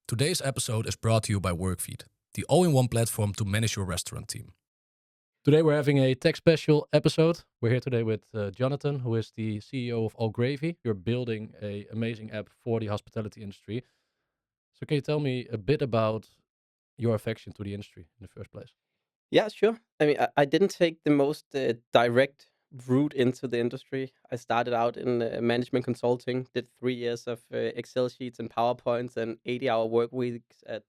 Today's episode is brought to you by Workfeed, the all-in-one platform to manage your restaurant team. Today we're having a tech special episode. We're here today with Jonatan, who is the CEO of All Gravy. You're building an amazing app for the hospitality industry. So can you tell me a bit about your affection to the industry in the first place? Yeah, sure. I mean, I didn't take the most direct route into the industry. I started out in management consulting, did 3 years of Excel sheets and PowerPoints and 80-hour work weeks at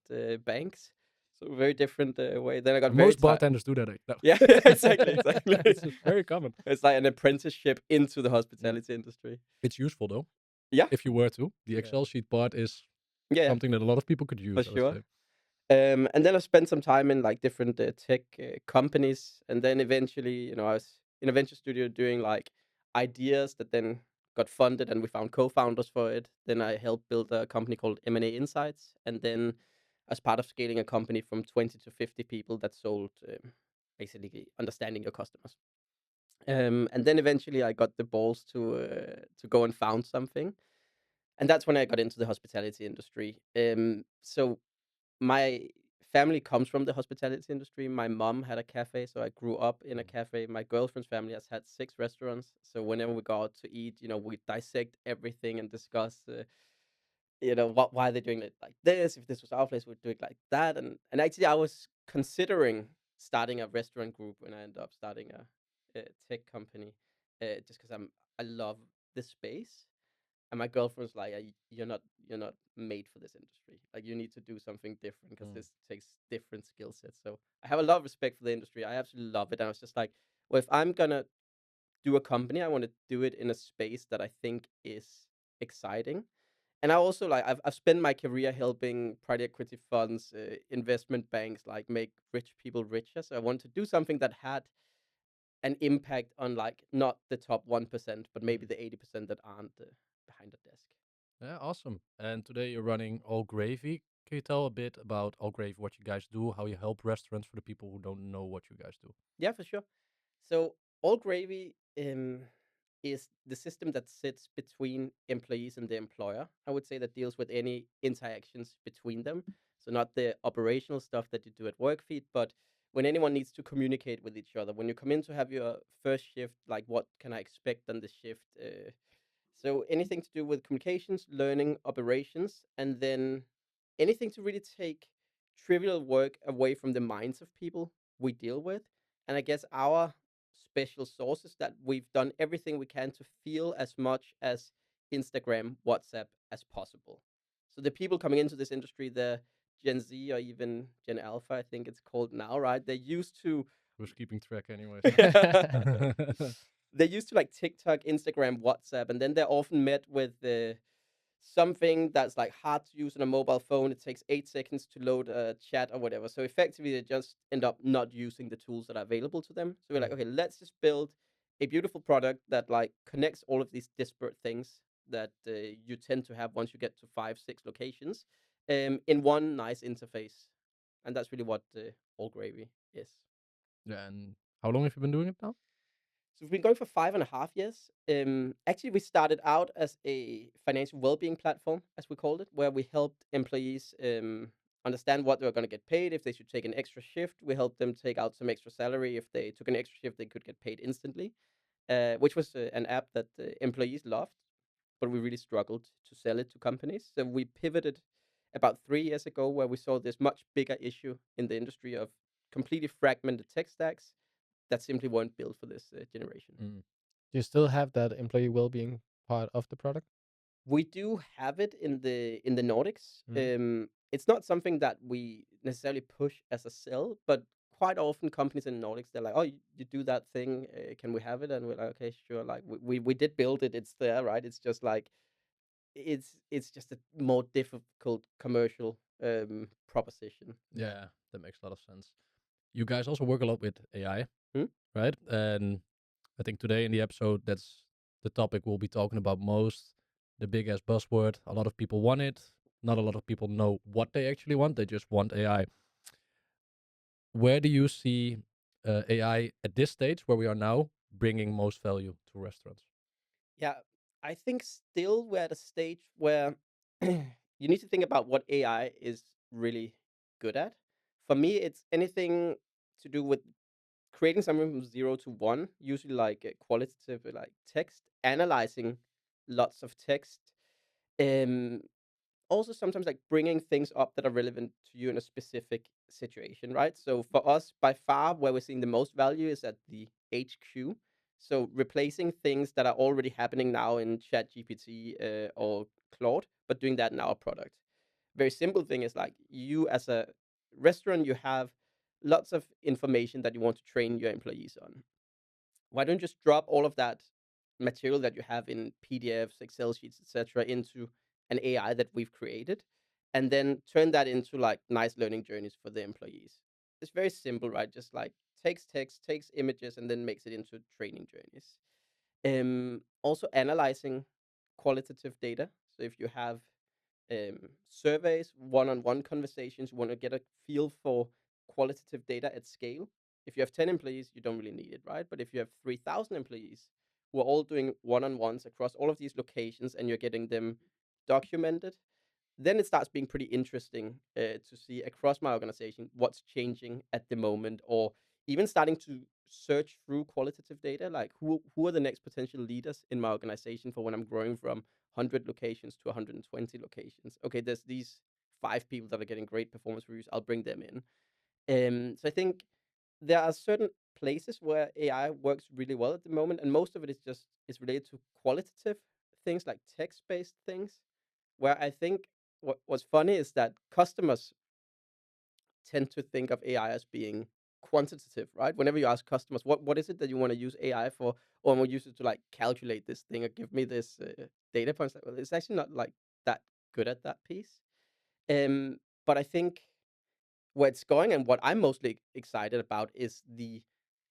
banks. So very different way. Then I got very Most tired. bartenders do that. No. Yeah, exactly, exactly. It's very common. It's like an apprenticeship into the Mm. hospitality industry. It's useful though, Yeah, if you were to. The yeah, Excel sheet part is yeah, something that a lot of people could for use, I would sure. say. And then I spent some time in like different tech companies, and then eventually, I was in a venture studio doing like ideas that then got funded, and we found co-founders for it. Then I helped build a company called M&A Insights, and then as part of scaling a company from 20 to 50 people that sold basically understanding your customers. And then eventually I got the balls to go and found something, and that's when I got into the hospitality industry. So my family comes from the hospitality industry. My mom had a cafe, so I grew up in a Mm. cafe. My girlfriend's family has had 6 restaurants, so whenever we go out to eat, we dissect everything and discuss, why they're doing it like this. If this was our place, we'd do it like that. And actually, I was considering starting a restaurant group when I ended up starting a tech company, just because I love the space. And my girlfriend's like, You're not made for this industry. Like, you need to do something different because Mm. this takes different skill sets." So I have a lot of respect for the industry. I absolutely love it. And I was just like, well, if I'm gonna do a company, I want to do it in a space that I think is exciting. And I also like I've spent my career helping private equity funds, investment banks, like make rich people richer. So I wanted to do something that had an impact on like not the top 1%, but maybe Mm. the 80% that aren't behind the desk. Yeah, awesome. And today you're running All Gravy. Can you tell a bit about All Gravy, what you guys do, how you help restaurants for the people who don't know what you guys do? Yeah, for sure. So All Gravy is the system that sits between employees and the employer. I would say that deals with any interactions between them. So not the operational stuff that you do at Workfeed, but when anyone needs to communicate with each other. When you come in to have your first shift, like what can I expect on the shift? So anything to do with communications, learning, operations, and then anything to really take trivial work away from the minds of people we deal with. And I guess our special sauce is that we've done everything we can to feel as much as Instagram, WhatsApp as possible. So the people coming into this industry, the Gen Z or even Gen Alpha, I think it's called now, right? They're used to Who's keeping track, anyways? they're used to like TikTok, Instagram, WhatsApp, and then they're often met with something that's like hard to use on a mobile phone. It takes 8 seconds to load a chat or whatever. So effectively, they just end up not using the tools that are available to them. So we're like, Mm. okay, let's just build a beautiful product that like connects all of these disparate things that you tend to have once you get to 5, 6 locations, in one nice interface, and that's really what All Gravy is. Yeah, and how long have you been doing it now? So we've been going for 5.5 years. Actually, we started out as a financial well-being platform, as we called it, where we helped employees understand what they were going to get paid if they should take an extra shift. We helped them take out some extra salary. If they took an extra shift, they could get paid instantly, which was an app that employees loved, but we really struggled to sell it to companies. So we pivoted about 3 years ago, where we saw this much bigger issue in the industry of completely fragmented tech stacks that simply weren't built for this generation. Mm. Do you still have that employee well-being part of the product? We do have it in the Nordics. Mm. It's not something that we necessarily push as a sell, but quite often companies in the Nordics, they're like, "Oh, you do that thing. Can we have it?" And we're like, "Okay, sure." Like we did build it. It's there, right? It's just like it's just a more difficult commercial proposition. Yeah, that makes a lot of sense. You guys also work a lot with AI, Hmm? right? And I think today in the episode, that's the topic we'll be talking about most. The big ass buzzword. A lot of people want it. Not a lot of people know what they actually want. They just want AI. Where do you see AI at this stage, where we are now, bringing most value to restaurants? Yeah, I think still we're at a stage where you need to think about what AI is really good at. For me, it's anything to do with creating something from 0 to 1, usually like qualitative, like text, analyzing lots of text. Um, Also sometimes like bringing things up that are relevant to you in a specific situation, right? So for us, by far, where we're seeing the most value is at the HQ. So replacing things that are already happening now in ChatGPT or Claude, but doing that in our product. Very simple thing is like you as a restaurant, you have lots of information that you want to train your employees on. Why don't you just drop all of that material that you have in PDFs, Excel sheets, etc., into an AI that we've created, and then turn that into like nice learning journeys for the employees? It's very simple, right? Just like takes text, takes images, and then makes it into training journeys. Also analyzing qualitative data. So if you have surveys, one-on-one conversations, you want to get a feel for qualitative data at scale. If you have 10 employees, you don't really need it, right? But if you have 3,000 employees who are all doing one-on-ones across all of these locations and you're getting them documented, then it starts being pretty interesting to see across my organization what's changing at the moment, or even starting to search through qualitative data, like who are the next potential leaders in my organization for when I'm growing from 100 locations to 120 locations. Okay, there's these 5 people that are getting great performance reviews. I'll bring them in. So I think there are certain places where AI works really well at the moment, and most of it is related to qualitative things like text-based things. Where I think what's funny is that customers tend to think of AI as being quantitative, right? Whenever you ask customers, what is it that you want to use AI for, or I'm gonna use it to like calculate this thing or give me this data points, like, well, it's actually not like that good at that piece. But I think where it's going and what I'm mostly excited about is the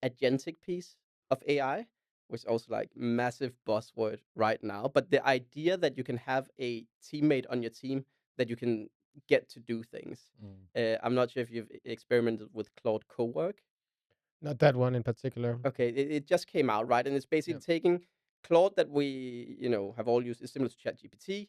agentic piece of AI, which is also like massive buzzword right now. But the idea that you can have a teammate on your team that you can get to do things. Mm. I'm not sure if you've experimented with Claude Cowork. Not that one in particular. Okay, it just came out, right? And it's basically Yeah. taking Claude that we, have all used, is similar to ChatGPT,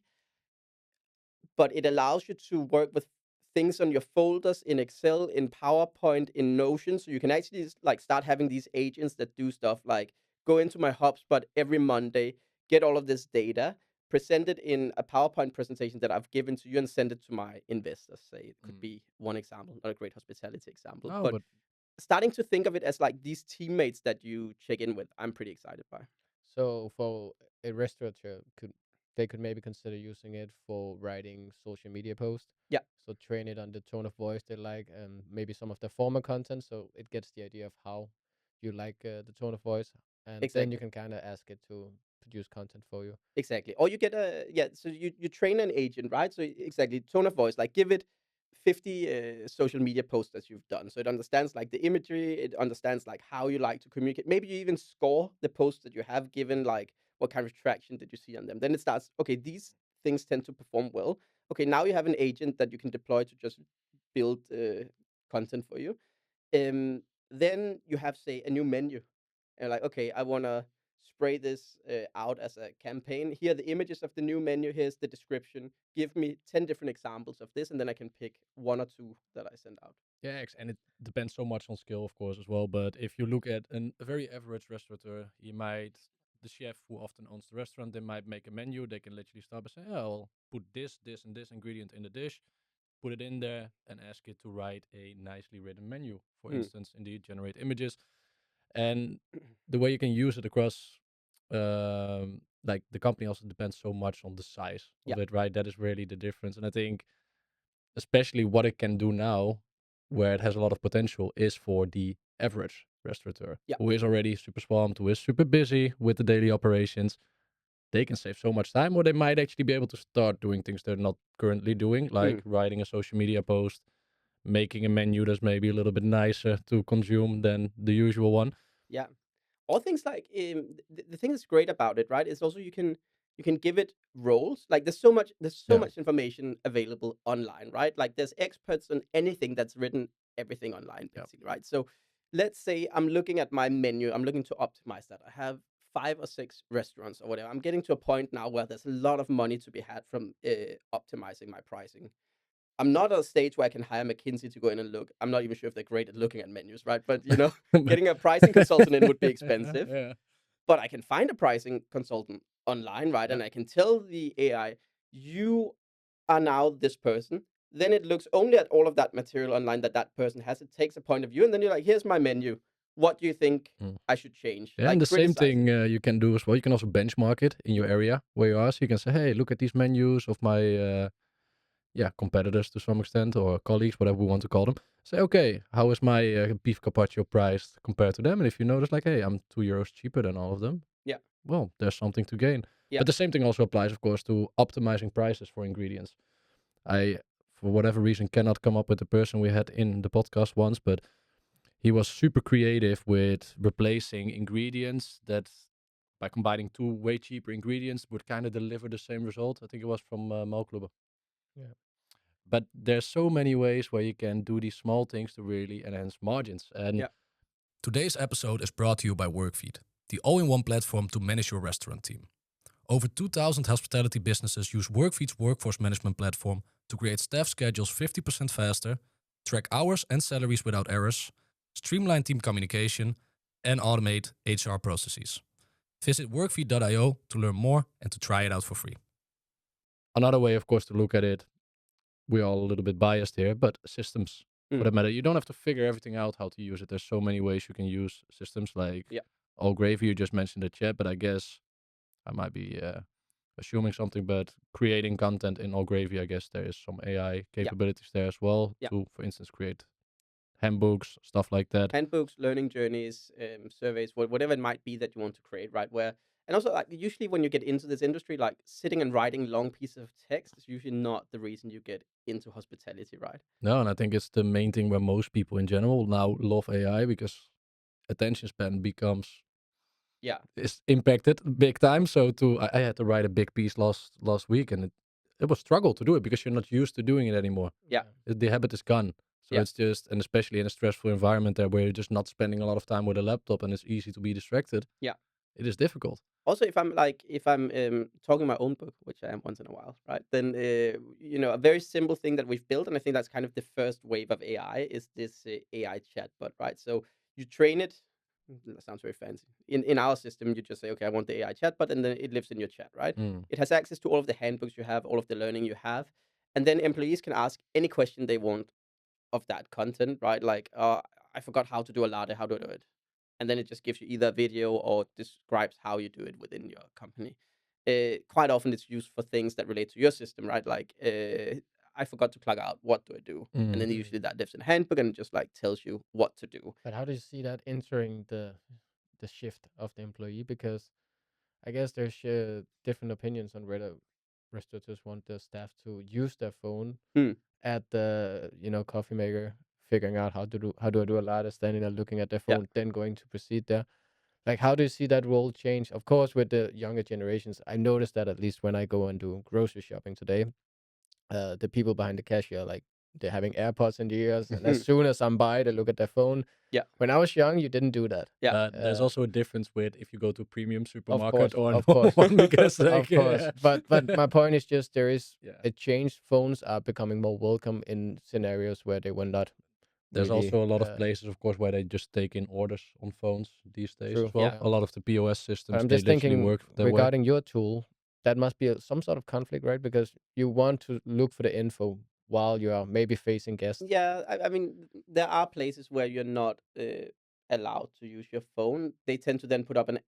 but it allows you to work with things on your folders in Excel, in PowerPoint, in Notion. So you can actually like start having these agents that do stuff like go into my HubSpot every Monday, get all of this data, present it in a PowerPoint presentation that I've given to you, and send it to my investors. Say it could Mm. be one example, not a great hospitality example, No, but but starting to think of it as like these teammates that you check in with, I'm pretty excited by. So for a restaurateur, could maybe consider using it for writing social media posts. Yeah, So train it on the tone of voice they like, and maybe some of the former content, so it gets the idea of how you like the tone of voice, and then you exactly. can kind of ask it to produce content for you. Exactly. Or you get so you train an agent, right? So exactly, tone of voice, like give it 50 social media posts that you've done. So it understands like the imagery, it understands like how you like to communicate. Maybe you even score the posts that you have given, like what kind of traction did you see on them. Then it starts, okay, these things tend to perform well. Okay, now you have an agent that you can deploy to just build content for you. Then you have, say, a new menu. And like, okay, I want to spray this out as a campaign. Here are the images of the new menu. Here's the description. Give me 10 different examples of this, and then I can pick one or two that I send out. yeah, and it depends so much on skill, of course, as well. But if you look at a very average restaurateur, the chef who often owns the restaurant, they might make a menu. They can literally start by saying, "Oh, I'll put this, this, and this ingredient in the dish, put it in there, and ask it to write a nicely written menu. For Mm. instance, indeed, generate images, and the way you can use it across, like the company also depends so much on the size Yeah. of it, right? That is really the difference, and I think especially what it can do now, where it has a lot of potential, is for the average restaurateur Yeah. who is already super swamped, who is super busy with the daily operations. They can save so much time, or they might actually be able to start doing things they're not currently doing, like Mm. writing a social media post, making a menu that's maybe a little bit nicer to consume than the usual one. Yeah. All things like the thing that's great about it, right, is also you can give it roles. Like there's so Yeah. much information available online, right? Like there's experts on anything that's written everything online, Yeah. basically, right? So let's say I'm looking at my menu, I'm looking to optimize that. I have 5 or 6 restaurants or whatever. I'm getting to a point now where there's a lot of money to be had from optimizing my pricing. I'm not at a stage where I can hire McKinsey to go in and look. I'm not even sure if they're great at looking at menus, right? But getting a pricing consultant in would be expensive. Yeah. But I can find a pricing consultant online, right? Yeah. And I can tell the AI, you are now this person. Then it looks only at all of that material online that person has. It takes a point of view, and then you're like, here's my menu. What do you think Mm. I should change? Yeah, Like, and the same criticize thing it. you can do as well. You can also benchmark it in your area where you are. So you can say, hey, look at these menus of my competitors to some extent, or colleagues, whatever we want to call them. Say, okay, how is my beef carpaccio priced compared to them? And if you notice, like, hey, I'm €2 cheaper than all of them, Yeah. well, there's something to gain. Yeah. But the same thing also applies, of course, to optimizing prices for ingredients. I, for whatever reason, cannot come up with the person we had in the podcast once, but he was super creative with replacing ingredients that, by combining two way cheaper ingredients, would kind of deliver the same result. I think it was from Malklubber. Yeah. But there's so many ways where you can do these small things to really enhance margins. And Yeah. today's episode is brought to you by Workfeed, the all-in-one platform to manage your restaurant team. Over 2,000 hospitality businesses use Workfeed's workforce management platform to create staff schedules 50% faster, track hours and salaries without errors, streamline team communication, and automate HR processes. Visit workfeed.io to learn more and to try it out for free. Another way, of course, to look at it, we're all a little bit biased here, but systems, for that matter, you don't have to figure everything out how to use it. There's so many ways you can use systems, like All Gravy. You just mentioned the chat, but I guess I might be assuming something, but creating content in All Gravy, I guess there is some AI capabilities there as well to, for instance, create handbooks, stuff like that. Handbooks, learning journeys, surveys, whatever it might be that you want to create, right? And also, like, usually when you get into this industry, like, sitting and writing long pieces of text is usually not the reason you get into hospitality, right? No, and I think it's the main thing where most people in general now love AI, because attention span becomes is impacted big time. So I had to write a big piece last week, and it was struggle to do it because you're not used to doing it anymore. Yeah. The habit is gone. So it's just, and especially in a stressful environment there where you're just not spending a lot of time with a laptop and it's easy to be distracted. Yeah. It is difficult. Also, if I'm talking my own book, which I am once in a while, right? Then a very simple thing that we've built, and I think that's kind of the first wave of AI, is this AI chatbot, right? So you train it. That sounds very fancy. In our system, you just say, okay, I want the AI chatbot, and then it lives in your chat, right? It has access to all of the handbooks you have, all of the learning you have, and then employees can ask any question they want of that content, right? Like, I forgot how to do a latte. How do I do it? And then it just gives you either a video or describes how you do it within your company. Quite often it's used for things that relate to your system, right? Like, I forgot to plug out. What do I do? And then usually that lives in a handbook and it just like tells you what to do. But how do you see that entering the shift of the employee? Because I guess there's different opinions on whether restaurateurs want their staff to use their phone at the coffee maker, figuring out how do I do a latte, standing there looking at their phone, then going to proceed there. Like, how do you see that role change? Of course, with the younger generations, I noticed that at least when I go and do grocery shopping today, the people behind the cashier, like, they're having AirPods in the ears, and as soon as I'm by, they look at their phone. Yeah. When I was young, you didn't do that. Yeah. There's also a difference with if you go to a premium Of supermarket course, or of course. one, because Of course. But my point is just there is a change. Phones are becoming more welcome in scenarios where they were not. There's really, also a lot of places, of course, where they just take in orders on phones these days True, as well. yeah. A lot of the POS But systems, I'm they just literally thinking work that way. regarding your tool, that must be some sort of conflict, right? Because you want to look for the info while you are maybe facing guests. Yeah, I mean, there are places where you're not allowed to use your phone. They tend to then put up an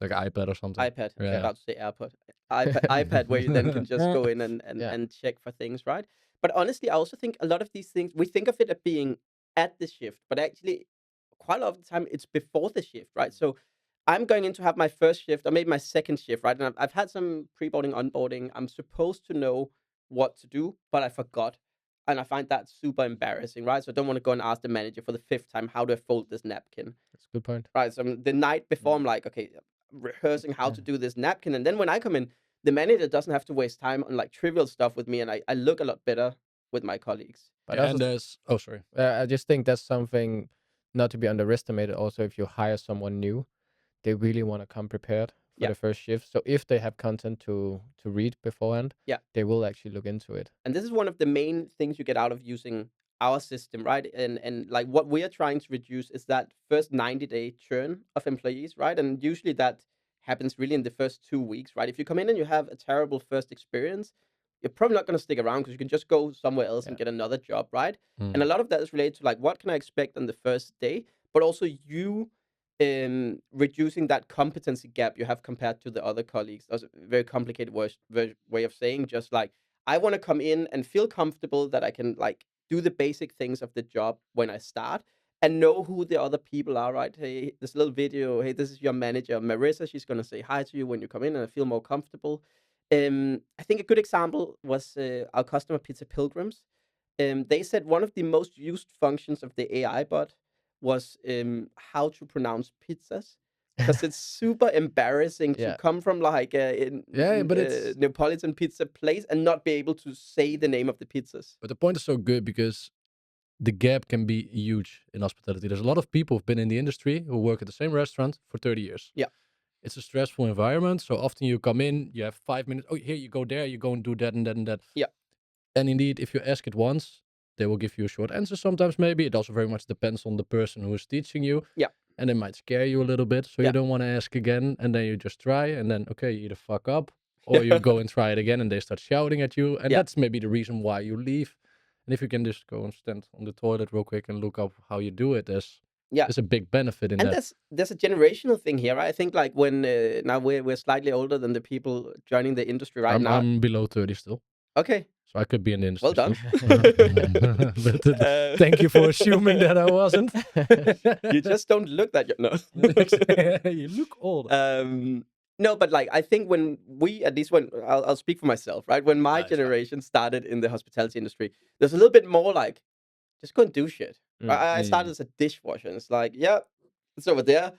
Like an iPad or something. iPad. I was Yeah. about to say AirPod. iPad where you then can just go in and check for things, right? But honestly, I also think a lot of these things, we think of it as being at the shift, but actually, quite a lot of the time, it's before the shift, right? So I'm going in to have my first shift or maybe my second shift, right? And I've had some pre-boarding, onboarding. I'm supposed to know what to do, but I forgot. And I find that super embarrassing, right? So I don't want to go and ask the manager for the 5th time, how do I fold this napkin? That's a good point. Right. So the night before, I'm like, okay, rehearsing how to do this napkin. And then when I come in, the manager doesn't have to waste time on like trivial stuff with me. And I look a lot better with my colleagues. But Yeah, also, and there's, oh, sorry. I just think that's something not to be underestimated. Also, if you hire someone new, they really want to come prepared for Yeah. the first shift. So if they have content to read beforehand, Yeah. they will actually look into it. And this is one of the main things you get out of using our system, right? And like what we are trying to reduce is that first 90-day churn of employees, right? And usually that happens really in the first 2 weeks, right? If you come in and you have a terrible first experience, you're probably not going to stick around because you can just go somewhere else and Yeah. get another job, right? Mm. And a lot of that is related to like what can I expect on the first day, but also you reducing that competency gap you have compared to the other colleagues. That's a very complicated way of saying just like I want to come in and feel comfortable that I can like do the basic things of the job when I start and know who the other people are, right? Hey, this little video, hey, this is your manager, Marissa. She's gonna say hi to you when you come in and I feel more comfortable. I think a good example was our customer Pizza Pilgrims. They said one of the most used functions of the AI bot was how to pronounce pizzas because it's super embarrassing to Yeah. come from like But it's Neapolitan pizza place and not be able to say the name of the pizzas. but the point is so good because the gap can be huge in hospitality. There's a lot of people who've been in the industry who work at the same restaurant for 30 years. Yeah. It's a stressful environment. So often you come in, you have 5 minutes. Oh, here you go there, you go and do that and that and that. Yeah. And indeed, if you ask it once, they will give you a short answer sometimes, maybe. It also very much depends on the person who is teaching you. Yeah. And they might scare you a little bit. So Yeah. you don't want to ask again. And then you just try. And then, okay, you either fuck up or you go and try it again and they start shouting at you. And Yeah. that's maybe the reason why you leave. And if you can just go and stand on the toilet real quick and look up how you do it, there's a big benefit in And that. there's a generational thing here, right? I think like when now we're slightly older than the people joining the industry right now. I'm below 30 still. Okay. So I could be in the industry. Well done. But, thank you for assuming that I wasn't. You just don't look that young. No. You look old. No, but like I think when we, at least when I'll speak for myself, right? When my It's fine. generation started in the hospitality industry, there's a little bit more like just go and do shit. I started as a dishwasher, and it's like, yeah, it's over there.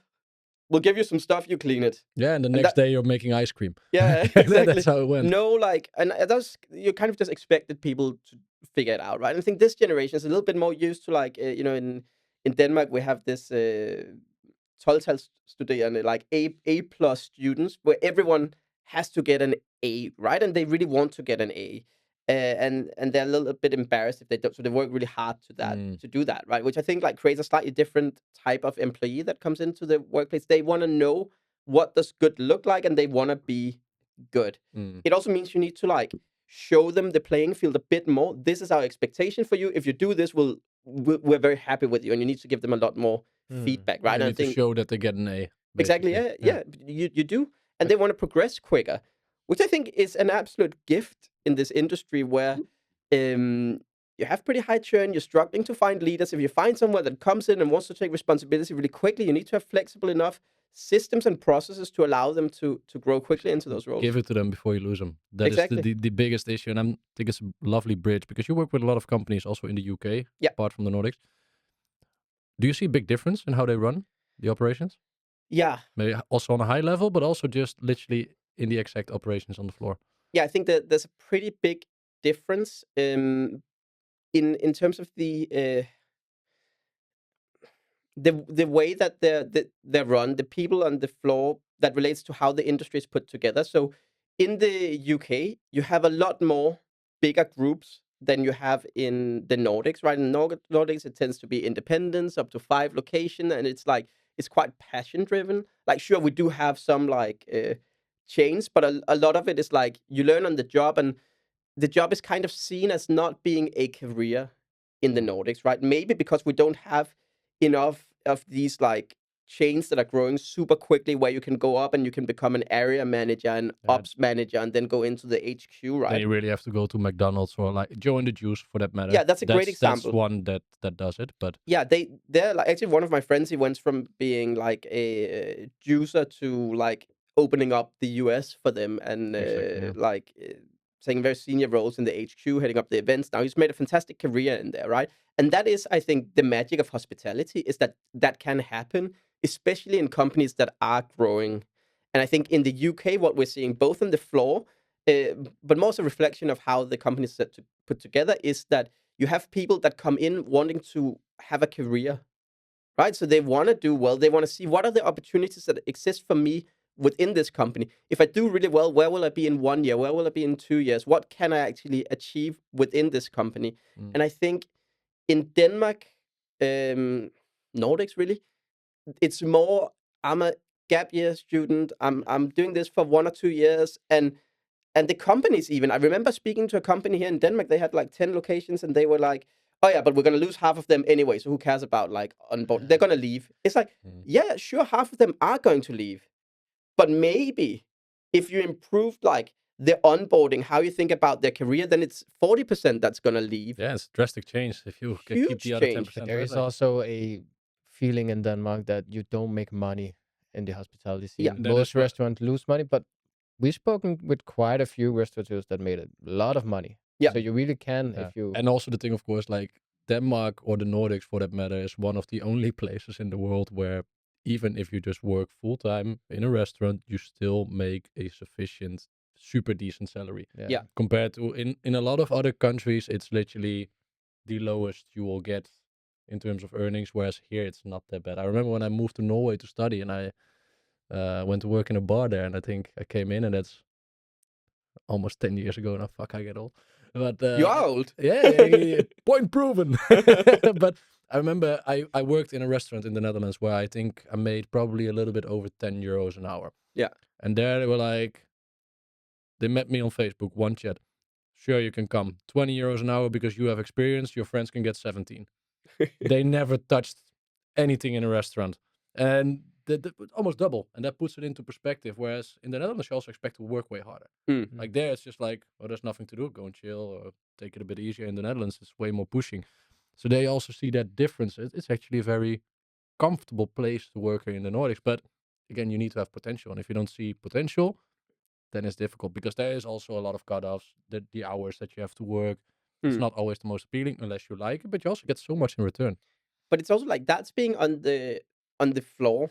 We'll give you some stuff, you clean it. Yeah, and the next day you're making ice cream. Yeah, exactly. That's how it went. No, like, and that's you kind of just expected people to figure it out, right? And I think this generation is a little bit more used to like, in Denmark we have this 12-talsstuderende, like A plus students, where everyone has to get an A, right? And they really want to get an A. And they're a little bit embarrassed if they don't, so they work really hard to do that, right? Which I think like creates a slightly different type of employee that comes into the workplace. They want to know what does good look like, and they want to be good. It also means you need to like show them the playing field a bit more. This is our expectation for you. If you do this, we're very happy with you, and you need to give them a lot more feedback, right? You And I need to think show that they get an A. exactly, basically. yeah. You do, and they want to progress quicker, which I think is an absolute gift in this industry where you have pretty high churn, you're struggling to find leaders. If you find someone that comes in and wants to take responsibility really quickly, you need to have flexible enough systems and processes to allow them to grow quickly into those roles. Give it to them before you lose them. That is Exactly. the biggest issue, and I think it's a lovely bridge because you work with a lot of companies also in the UK, apart from the Nordics. Do you see a big difference in how they run the operations? Yeah. Maybe also on a high level, but also just literally in the exact operations on the floor. Yeah, I think that there's a pretty big difference in terms of the way that they're run, the people on the floor that relates to how the industry is put together. So in the UK, you have a lot more bigger groups than you have in the Nordics, right? In Nordics, it tends to be independents up to 5 location, and it's like it's quite passion driven. Like, sure, we do have some like chains, but a lot of it is like you learn on the job, and the job is kind of seen as not being a career in the Nordics, right? Maybe because we don't have enough of these like chains that are growing super quickly where you can go up and you can become an area manager and ops manager and then go into the HQ, right? Then you really have to go to McDonald's or like Joe and the Juice for that matter. Yeah, that's a great example. That's one that does it, but yeah, they're like actually one of my friends. He went from being like a juicer to like opening up the US for them and taking very senior roles in the HQ, heading up the events. Now he's made a fantastic career in there, right? And that is, I think, the magic of hospitality is that can happen, especially in companies that are growing. And I think in the UK, what we're seeing both on the floor, but more as a reflection of how the company is set to put together, is that you have people that come in wanting to have a career, right? So they want to do well. They want to see what are the opportunities that exist for me within this company. If I do really well, where will I be in 1 year? Where will I be in 2 years? What can I actually achieve within this company? And I think in Denmark, Nordics really, it's more, I'm a gap year student. I'm doing this for 1 or 2 years, and the companies even. I remember speaking to a company here in Denmark. They had like 10 locations, and they were like, "Oh yeah, but we're gonna lose half of them anyway. So who cares about like on board? They're gonna leave." It's like, yeah, sure, half of them are going to leave, but maybe if you improve like the onboarding, how you think about their career, then it's 40% that's gonna leave. Yeah, it's a drastic change if you keep Huge the other change. 10%. There is also a feeling in Denmark that you don't make money in the hospitality scene. Yeah. That is Most what- restaurants lose money, but we've spoken with quite a few restaurateurs that made a lot of money. Yeah. So you really can Yeah. if you. And also the thing, of course, like Denmark or the Nordics for that matter is one of the only places in the world where even if you just work full time in a restaurant, you still make a sufficient, super decent salary. Yeah. Compared to in a lot of other countries, it's literally the lowest you will get in terms of earnings, whereas here it's not that bad. I remember when I moved to Norway to study and I went to work in a bar there, and I think I came in, and that's almost 10 years ago now. Fuck, I get old. But You are old. yeah, point proven. But I remember I worked in a restaurant in the Netherlands where I think I made probably a little bit over 10 euros an hour. Yeah. And there they were like, they met me on Facebook, one chat. Sure, you can come. 20 euros an hour because you have experience. Your friends can get 17. They never touched anything in a restaurant. And almost double. And that puts it into perspective. Whereas in the Netherlands, you also expect to work way harder. Like there, it's just like, oh, there's nothing to do. Go and chill or take it a bit easier. In the Netherlands, it's way more pushing. So they also see that difference. It's actually a very comfortable place to work here in the Nordics. But again, you need to have potential. And if you don't see potential, then it's difficult because there is also a lot of cutoffs. The hours that you have to work, it's not always the most appealing unless you like it. But you also get so much in return. But it's also like that's being on the floor,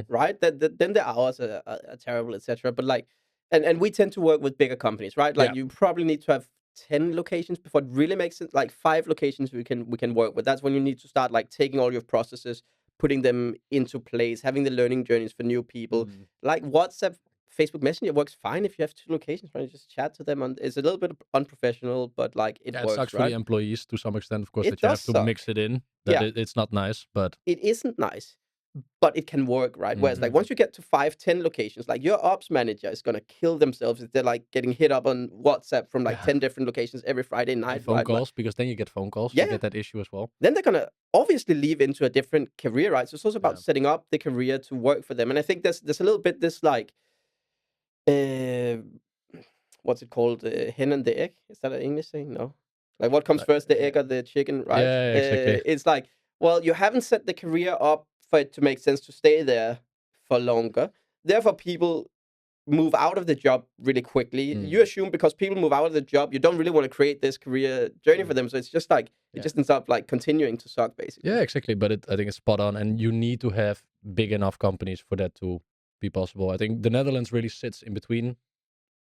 right? That then the hours are terrible, etc. But like, and we tend to work with bigger companies, right? Like you probably need to have 10 locations before it really makes sense. Like 5 locations we can work with. That's when you need to start like taking all your processes, putting them into place, having the learning journeys for new people. Like WhatsApp, Facebook Messenger works fine if you have 2 locations, right? You just chat to them, and it's a little bit unprofessional, but like it works, sucks for right? the employees to some extent, of course, It that you have does to suck. mix it in. That Yeah. it's not nice, but It isn't nice, but it can work, right? Whereas like once you get to 5, 10 locations, like your ops manager is gonna kill themselves if they're like getting hit up on WhatsApp from like 10 different locations every Friday night, and phone right? Like, calls, because then you get phone calls. Yeah. You get that issue as well. then they're gonna obviously leave into a different career, right? So it's also about Yeah. setting up the career to work for them. And I think there's a little bit this like what's it called? Hen and the egg? Is that an English thing? No. Like what comes first, the egg or the chicken, right? Yeah, exactly. It's like, well, you haven't set the career up for it to make sense to stay there for longer. Therefore, people move out of the job really quickly. You assume because people move out of the job, you don't really want to create this career journey for them. So it's just like it just ends up like continuing to suck, basically. Yeah, exactly. But I think it's spot on, and you need to have big enough companies for that to be possible. I think the Netherlands really sits in between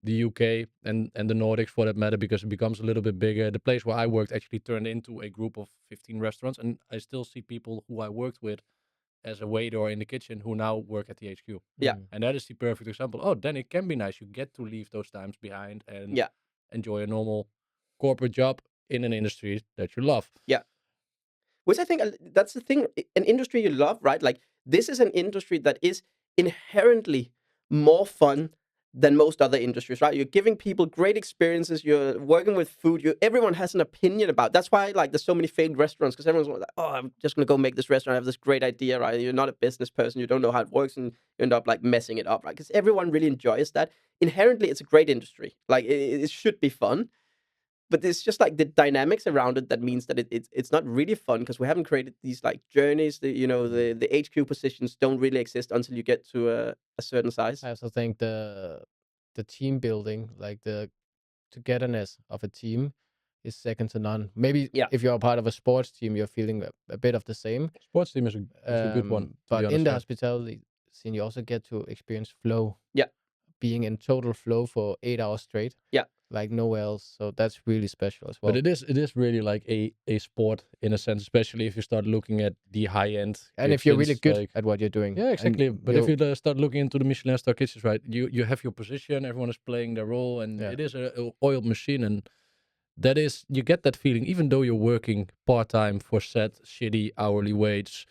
the UK and the Nordics for that matter, because it becomes a little bit bigger. The place where I worked actually turned into a group of 15 restaurants, and I still see people who I worked with as a waiter or in the kitchen who now work at the HQ. Yeah. And that is the perfect example. Oh, then it can be nice. You get to leave those times behind and enjoy a normal corporate job in an industry that you love. Yeah. Which I think that's the thing, an industry you love, right? Like this is an industry that is inherently more fun than most other industries, right? You're giving people great experiences. You're working with food. Everyone has an opinion about. That's why like there's so many failed restaurants, because everyone's like, oh, I'm just gonna go make this restaurant. I have this great idea, right? You're not a business person. You don't know how it works, and you end up like messing it up, right? Because everyone really enjoys that. Inherently, it's a great industry. Like it should be fun. But it's just like the dynamics around it that means that it's not really fun, because we haven't created these like journeys. The HQ positions don't really exist until you get to a certain size. I also think the team building, like the togetherness of a team, is second to none. Maybe if you're a part of a sports team, you're feeling a bit of the same. Sports team is a good one. But be honest, in the hospitality scene, you also get to experience flow. Yeah. Being in total flow for 8 hours straight. Yeah. like nowhere else. So that's really special as But well. it is really like a sport in a sense, especially if you start looking at the high end And if you're really kitchens. good Like at what you're doing, yeah, and exactly. But if you start looking into the Michelin star kitchens, right, you have your position, everyone is playing their role, and yeah, it is a oiled machine, and that is you get that feeling even though you're working part time for set shitty hourly wage.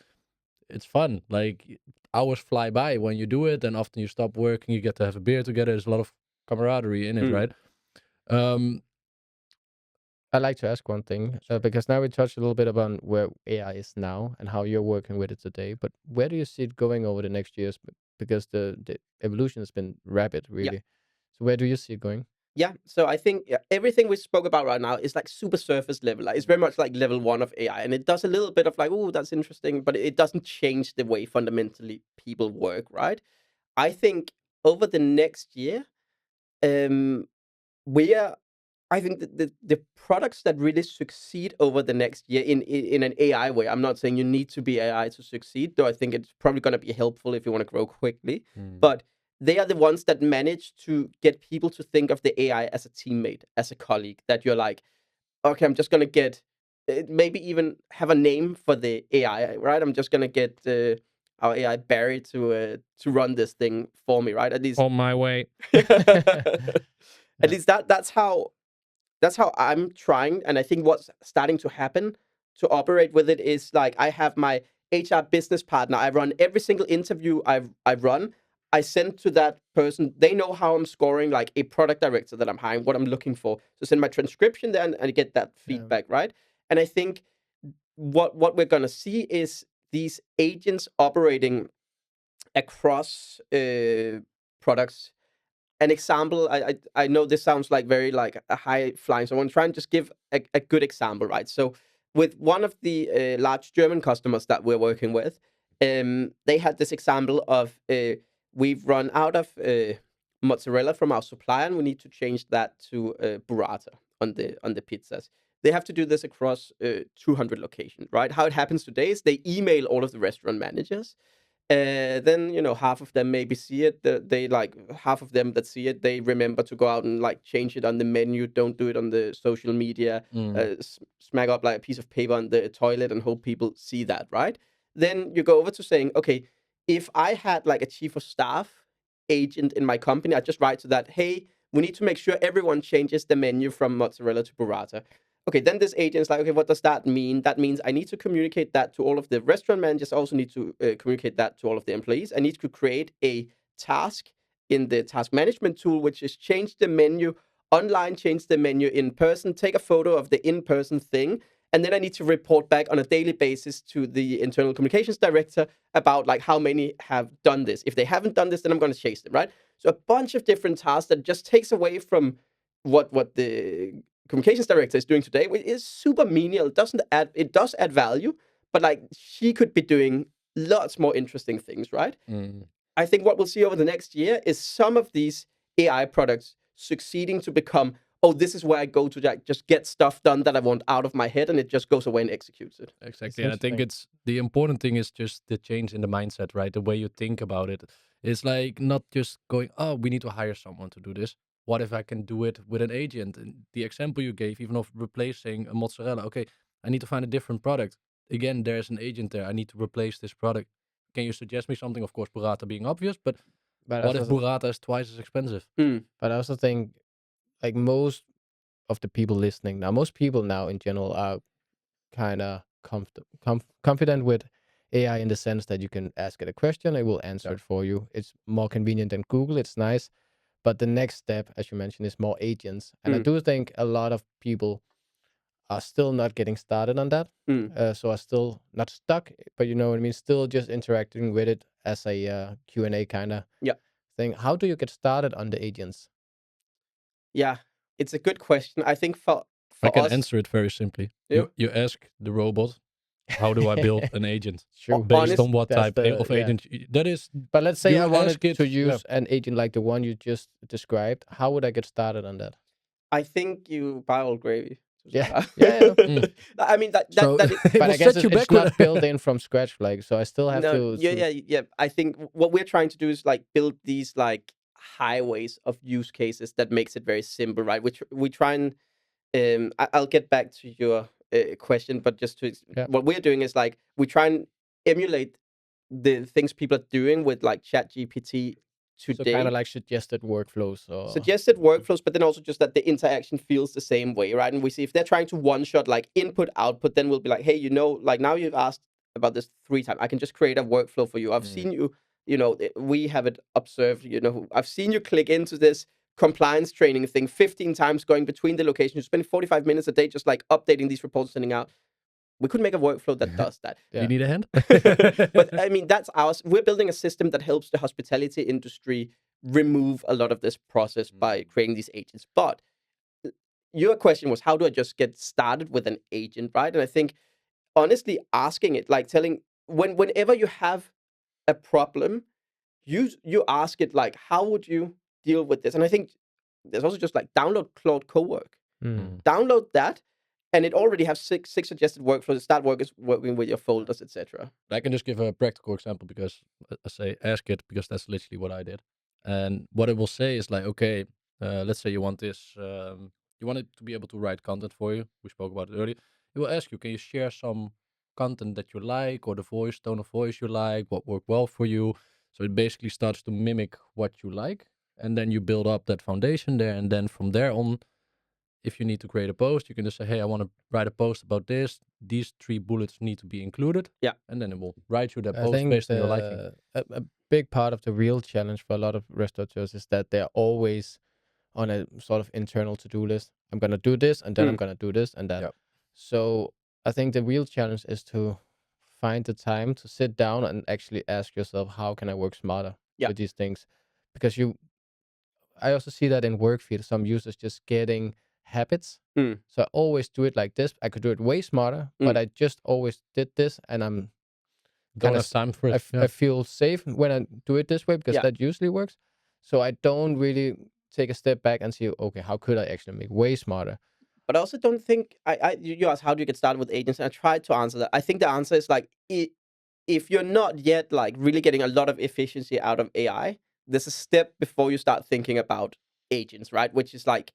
It's fun. Like hours fly by when you do it, and often you stop working, you get to have a beer together. There's a lot of camaraderie in it, Mm. right? Um, I'd like to ask one thing, because now we touched a little bit about where AI is now and how you're working with it today. But where do you see it going over the next years? Because the evolution has been rapid, Yeah. really. So where do you see it going? Yeah, so I think everything we spoke about right now is like super surface level. Like it's very much like level one of AI, and it does a little bit of like, oh, that's interesting, but it doesn't change the way fundamentally people work, right? I think over the next year, um, we're I think the products that really succeed over the next year in an AI way. I'm not saying you need to be AI to succeed, though I think it's probably going to be helpful if you want to grow quickly. But they are the ones that manage to get people to think of the AI as a teammate, as a colleague. That you're like, okay, I'm just going to get maybe even have a name for the AI, right? I'm just going to get our AI Barry to run this thing for me, right? At least, on my way. at least that's how I'm trying. And I think what's starting to happen to operate with it is like I have my HR business partner. I run every single interview I've run. I send to that person. They know how I'm scoring, like a product director that I'm hiring, what I'm looking for. So send my transcription there and I get that Yeah. feedback, right? And I think what we're gonna see is these agents operating across products. An example, I know this sounds like very like a high flying, so I want to try and just give a good example, right? So with one of the large German customers that we're working with, they had this example of we've run out of mozzarella from our supplier, and we need to change that to burrata on the pizzas. They have to do this across 200 locations, right? How it happens today is they email all of the restaurant managers. Then half of them maybe see it. They like half of them that see it. They remember to go out and like change it on the menu. Don't do it on the social media. Smack up like a piece of paper on the toilet and hope people see that, right? Then you go over to saying, okay, if I had like a chief of staff agent in my company, I just write to that, hey, we need to make sure everyone changes the menu from mozzarella to burrata. Okay, then this agent is like, okay, what does that mean? That means I need to communicate that to all of the restaurant managers. I also need to communicate that to all of the employees. I need to create a task in the task management tool, which is change the menu online, change the menu in person, take a photo of the in-person thing, and then I need to report back on a daily basis to the internal communications director about like how many have done this. If they haven't done this, then I'm going to chase them, right? So a bunch of different tasks that just takes away from what the communications director is doing today, which is super menial. It does add value, but like she could be doing lots more interesting things, right? I think what we'll see over the next year is some of these AI products succeeding to become, oh, this is where I go to like, just get stuff done that I want out of my head, and it just goes away and executes it. Exactly. And I think it's the important thing is just the change in the mindset, right? The way you think about it. It's like not just going, oh, we need to hire someone to do this. What if I can do it with an agent? And the example you gave, even of replacing a mozzarella, okay, I need to find a different product. Again, there's an agent there. I need to replace this product. Can you suggest me something? Of course, burrata being obvious, but what if burrata is twice as expensive? But I also think, like most of the people listening now, most people now in general are kind of confident with AI in the sense that you can ask it a question, it will answer it for you. It's more convenient than Google. It's nice. But the next step, as you mentioned, is more agents. And I do think a lot of people are still not getting started on that. So are still not stuck, but you know what I mean? Still just interacting with it as a Q&A kind of thing. How do you get started on the agents? Yeah, it's a good question. I think for I can us, answer it very simply. Yeah. You ask the robot, how do I build an agent? True. Based on what That's type of agent? That is. But let's say you I wanted ask it- to use an agent like the one you just described. How would I get started on that? I think you buy all gravy. Yeah. Yeah. I mean that So, that is, It but will I guess set you it's back with not built in from scratch, like, so I still have no, to. yeah. I think what we're trying to do is like build these like highways of use cases that makes it very simple, right? Which we try and I'll get back to your question, but just to what we're doing is like we try and emulate the things people are doing with like ChatGPT So kind today. of like suggested workflows or Suggested workflows, but then also just that the interaction feels the same way, right? And we see if they're trying to one shot like input output, then we'll be like, hey, like now you've asked about this 3 times. I can just create a workflow for you. I've seen you, we have it observed. I've seen you click into this compliance training thing 15 times, going between the locations. You spend 45 minutes a day just like updating these reports, sending out. We could make a workflow that does that. Do you need a hand? But I mean, that's ours. We're building a system that helps the hospitality industry remove a lot of this process by creating these agents. But your question was, how do I just get started with an agent, right? And I think honestly asking it, like whenever you have a problem, you ask it like, how would you deal with this? And I think there's also just like download Claude Cowork. Download that, and it already has six suggested workflows. Start working with your folders, etc. I can just give a practical example because I say ask it because that's literally what I did. And what it will say is like, okay, let's say you want this, you want it to be able to write content for you. We spoke about it earlier. It will ask you, can you share some content that you like, or the tone of voice you like, what worked well for you? So it basically starts to mimic what you like, and then you build up that foundation there, and then from there on, if you need to create a post, you can just say, hey, I want to write a post about this. These 3 bullets need to be included. Yeah. And then it will write you that I post think based on your liking. a big part of the real challenge for a lot of restaurateurs is that they're always on a sort of internal to-do list. I'm going to do this, and then I'm going to do this, and that. Yep. So I think the real challenge is to find the time to sit down and actually ask yourself, how can I work smarter with these things? Because I also see that in Workfeed, some users just getting habits. So I always do it like this. I could do it way smarter, but I just always did this, and I'm don't have time for it. I feel safe when I do it this way because that usually works. So I don't really take a step back and see, okay, how could I actually make way smarter? But I also don't think you asked how do you get started with agents, and I tried to answer that. I think the answer is like if you're not yet like really getting a lot of efficiency out of AI, there's a step before you start thinking about agents, right? Which is like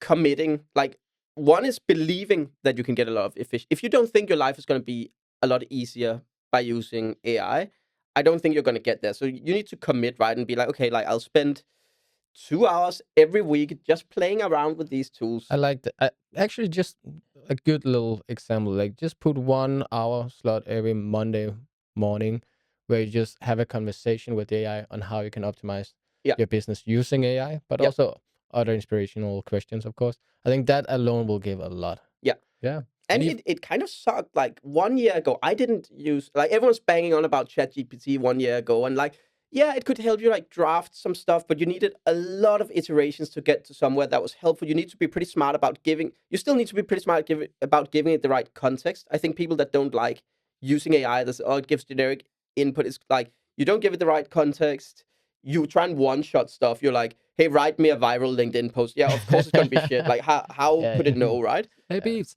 committing. Like one is believing that you can get a lot of efficiency. If you don't think your life is going to be a lot easier by using AI, I don't think you're going to get there. So you need to commit, right? And be like, okay, like I'll spend 2 hours every week just playing around with these tools. I like that. Actually, just a good little example. Like, just put 1 hour slot every Monday morning where you just have a conversation with AI on how you can optimize your business using AI, but also other inspirational questions, of course. I think that alone will give a lot. Yeah. And it kind of sucked. Like 1 year ago, I didn't use, like everyone's banging on about ChatGPT 1 year ago. And like, yeah, it could help you like draft some stuff, but you needed a lot of iterations to get to somewhere that was helpful. You need to be pretty smart about you still need to be pretty smart about giving it the right context. I think people that don't like using AI, it gives generic input. It's like, you don't give it the right context. You try and one-shot stuff. You're like, hey, write me a viral LinkedIn post. Yeah, of course it's going to be shit. Like, how could it know, right? Hey, beeps.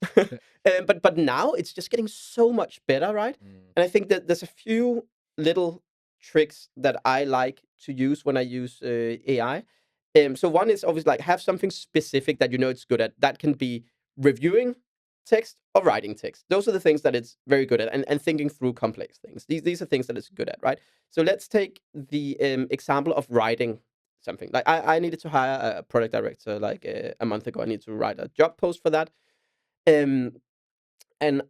But now it's just getting so much better, right? And I think that there's a few little tricks that I like to use when I use AI. So one is obviously like have something specific that you know it's good at. That can be reviewing text or writing text. Those are the things that it's very good at, and thinking through complex things. These are things that it's good at, right? So let's take the example of writing something. Like I needed to hire a product director like a month ago. I need to write a job post for that. And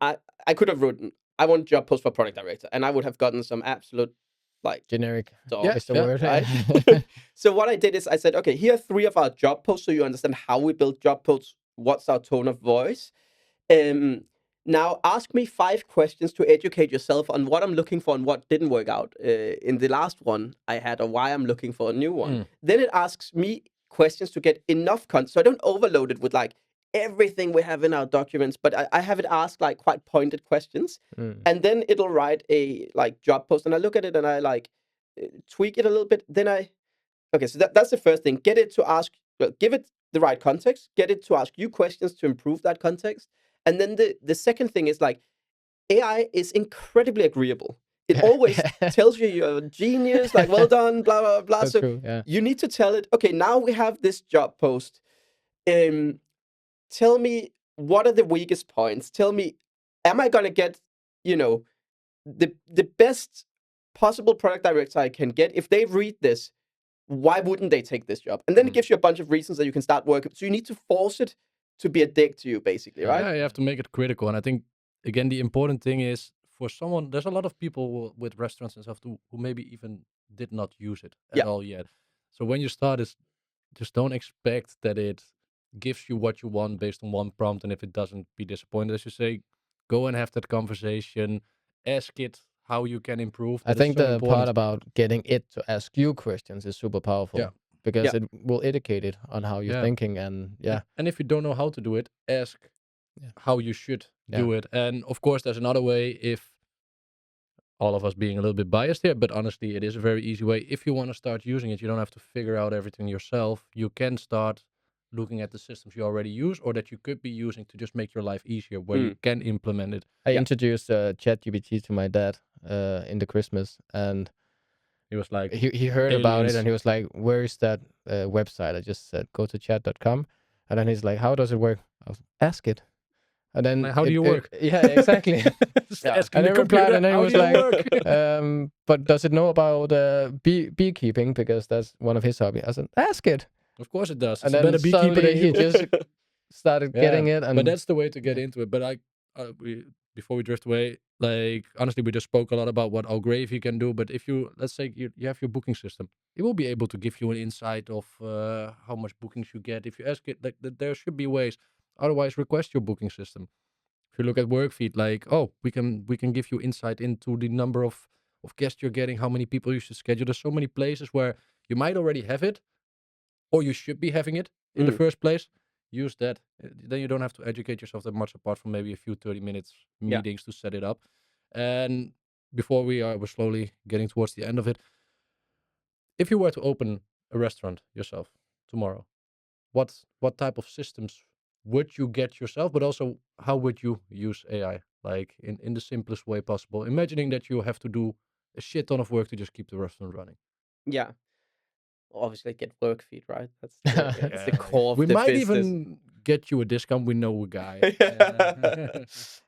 I could have written, I want job post for product director, and I would have gotten some absolute like Generic dog, is the word. right? So what I did is I said, okay, here are 3 of our job posts, so you understand how we build job posts. What's our tone of voice? Now ask me 5 questions to educate yourself on what I'm looking for and what didn't work out in the last one I had, or why I'm looking for a new one. Then it asks me questions to get enough content, so I don't overload it with like everything we have in our documents, but I have it ask like quite pointed questions, and then it'll write a like job post, and I look at it and I like tweak it a little bit. Then so that's the first thing. Get it to ask, give it the right context, get it to ask you questions to improve that context. And then the second thing is like AI is incredibly agreeable. It always tells you you're a genius, like, well done, blah, blah, blah. So true, yeah. You need to tell it, okay, now we have this job post. Tell me, what are the weakest points? Tell me, am I going to get, the best possible product director I can get? If they read this, why wouldn't they take this job? And then it gives you a bunch of reasons that you can start working. So you need to force it to be a dick to you, basically, right? Yeah, you have to make it critical. And I think, again, the important thing is for someone, there's a lot of people with restaurants and stuff who maybe even did not use it at all yet. So when you start, just don't expect that it gives you what you want based on one prompt. And if it doesn't, be disappointed. As you say, go and have that conversation, ask it how you can improve. I think the part about getting it to ask you questions is super powerful. Yeah. Because it will educate it on how you're thinking, and And if you don't know how to do it, ask how you should do it. And of course, there's another way, if all of us being a little bit biased here, but honestly, it is a very easy way. If you want to start using it, you don't have to figure out everything yourself. You can start looking at the systems you already use or that you could be using to just make your life easier, where you can implement it. I introduced ChatGPT to my dad in the Christmas, and he was like, he heard about it, and he was like, where is that website? I just said, go to chat.com. And then he's like, how does it work? I was, ask it. And then how do you work? Yeah, exactly. And then replied, and then he was like, but does it know about beekeeping? Because that's one of his hobbies. I said, ask it. Of course it does. And then suddenly he just started getting it. And but that's the way to get into it. But before we drift away, like, honestly, we just spoke a lot about what Gravy can do. But if you, let's say you have your booking system, it will be able to give you an insight of how much bookings you get. If you ask it, like, there should be ways. Otherwise, request your booking system. If you look at Workfeed, like, we can give you insight into the number of guests you're getting, how many people you should schedule. There's so many places where you might already have it, or you should be having it in the first place. Use that. Then you don't have to educate yourself that much, apart from maybe a few 30 minutes meetings to set it up. And before we're slowly getting towards the end of it, if you were to open a restaurant yourself tomorrow, what type of systems would you get yourself, but also how would you use AI, like in the simplest way possible, imagining that you have to do a shit ton of work to just keep the restaurant running? Yeah. Obviously get Workfeed, right? That's that's the core of we the might business. even get you a discount. We know a guy.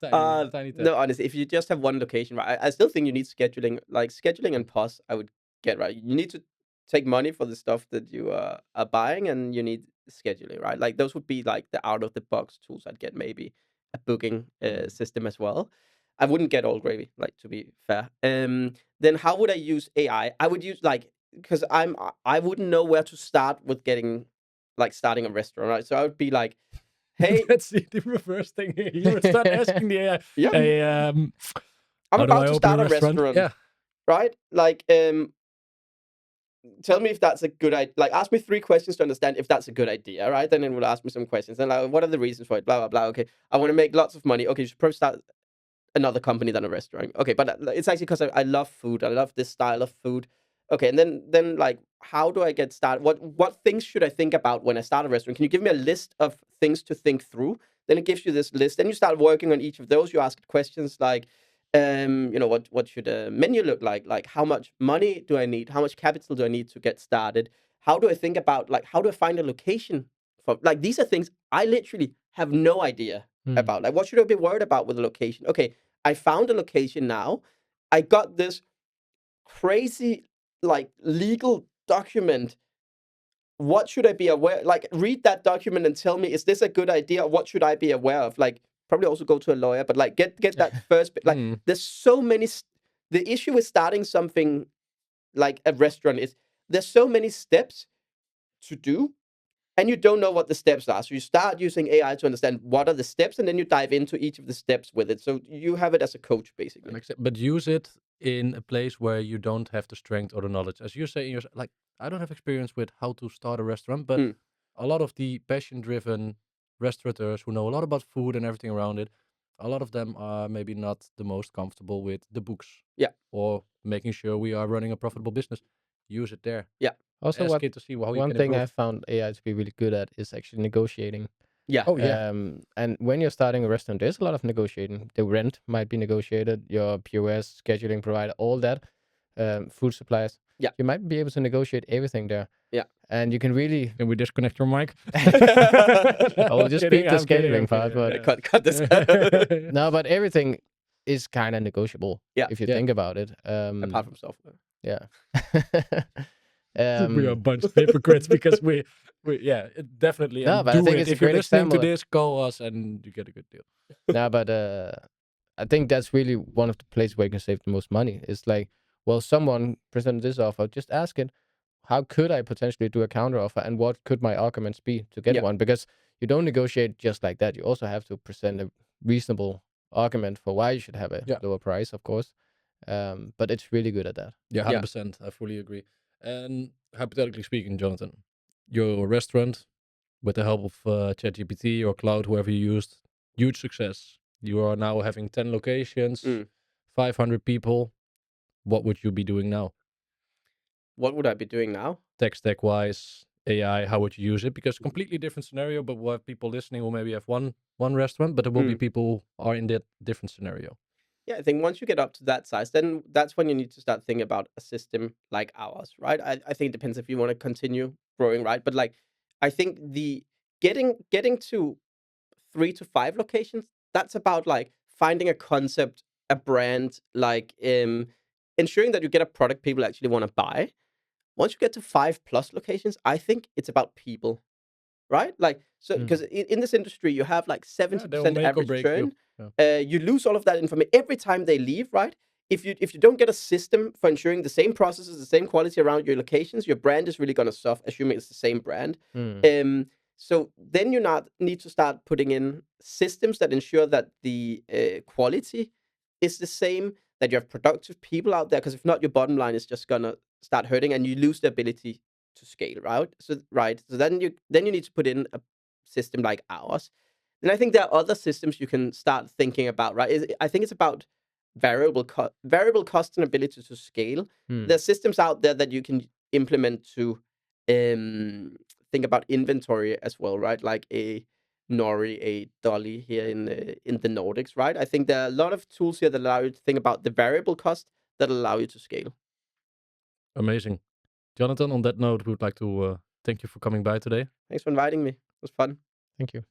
Tiny no, honestly, if you just have one location, right? I still think you need scheduling, like scheduling and POS. I would get, right. You need to take money for the stuff that you are buying, and you need scheduling, right? Like those would be like the out of the box tools. I'd get maybe a booking system as well. I wouldn't get All Gravy, like, to be fair. Then how would I use AI? I would use, like, because I wouldn't know where to start with getting, like, starting a restaurant, right? So I would be like, hey, that's the reverse thing here. You would start asking the AI, hey, I'm about to start a restaurant, right? Like, tell me if that's a good idea. Like, ask me 3 questions to understand if that's a good idea, right? Then it will ask me some questions. Then, like, what are the reasons for it? Blah, blah, blah. Okay, I want to make lots of money. Okay, you should probably start another company than a restaurant. Okay, but it's actually because I love food. I love this style of food. Okay, and then like, how do I get started? What things should I think about when I start a restaurant? Can you give me a list of things to think through? Then it gives you this list. Then you start working on each of those. You ask questions like, what should a menu look like? Like, how much money do I need? How much capital do I need to get started? How do I think about, like, how do I find a location for, like, these are things I literally have no idea about. Like, what should I be worried about with a location? Okay, I found a location now. I got this crazy, like, legal document. What should I be aware? Like, read that document and tell me, is this a good idea? What should I be aware of? Like, probably also go to a lawyer, but, like, get that first bit. Like, there's so many. The issue with starting something like a restaurant is there's so many steps to do, and you don't know what the steps are. So you start using AI to understand what are the steps, and then you dive into each of the steps with it. So you have it as a coach, basically. But use it in a place where you don't have the strength or the knowledge. As you say, like, I don't have experience with how to start a restaurant, but a lot of the passion-driven restaurateurs who know a lot about food and everything around it, a lot of them are maybe not the most comfortable with the books. Yeah. Or making sure we are running a profitable business. Use it there. Yeah. Also, Ask it to see how you one can thing improve. I found AI to be really good at is actually negotiating. Yeah. Oh yeah. And when you're starting a restaurant, there's a lot of negotiating. The rent might be negotiated, your POS, scheduling provider, all that, food supplies. Yeah. You might be able to negotiate everything there. Yeah. And you can really. Can we disconnect your mic? I will just Kidding, beat the I'm kidding, I'm scheduling part, kidding, but Cut this. no, but everything is kind of negotiable. Yeah. If you Yeah. think about it. Apart from software. Yeah. We are a bunch of hypocrites because we yeah, it definitely. No, And but I do think it. it's a If you're great listening to example. this, call us and you get a good deal. No, but I think that's really one of the places where you can save the most money. It's like, well, someone presented this offer, just ask it, how could I potentially do a counter offer, and what could my arguments be to get Yeah. one? Because you don't negotiate just like that. You also have to present a reasonable argument for why you should have a Yeah. lower price, of course. But it's really good at that. Yeah, 100%. I fully agree. And hypothetically speaking, Jonathan, your restaurant, with the help of ChatGPT or Cloud, whoever you used, huge success. You are now having 10 locations, 500 people. What would you be doing now? What would I be doing now? Tech stack wise, AI, how would you use it? Because completely different scenario, but we'll have people listening who maybe have one restaurant, but there will be people who are in that different scenario. Yeah, I think once you get up to that size, then that's when you need to start thinking about a system like ours, right? I think it depends if you want to continue growing, right? But like, I think the getting to 3 to 5 locations, that's about like finding a concept, a brand, like ensuring that you get a product people actually want to buy. Once you get to 5+ locations, I think it's about people, right? Like, so because in this industry, you have like 70% make or average break churn. you. You lose all of that information every time they leave, right? If you don't get a system for ensuring the same processes, the same quality around your locations, your brand is really gonna suffer, assuming it's the same brand. So then you not need to start putting in systems that ensure that the quality is the same, that you have productive people out there, because if not, your bottom line is just gonna start hurting, and you lose the ability to scale, right? So then you need to put in a system like ours. And I think there are other systems you can start thinking about, right? I think it's about variable cost and ability to scale. There's systems out there that you can implement to think about inventory as well, right? Like a Nori, a Dolly here in the Nordics, right? I think there are a lot of tools here that allow you to think about the variable cost that allow you to scale. Amazing. Jonathan, on that note, we would like to thank you for coming by today. Thanks for inviting me. It was fun. Thank you.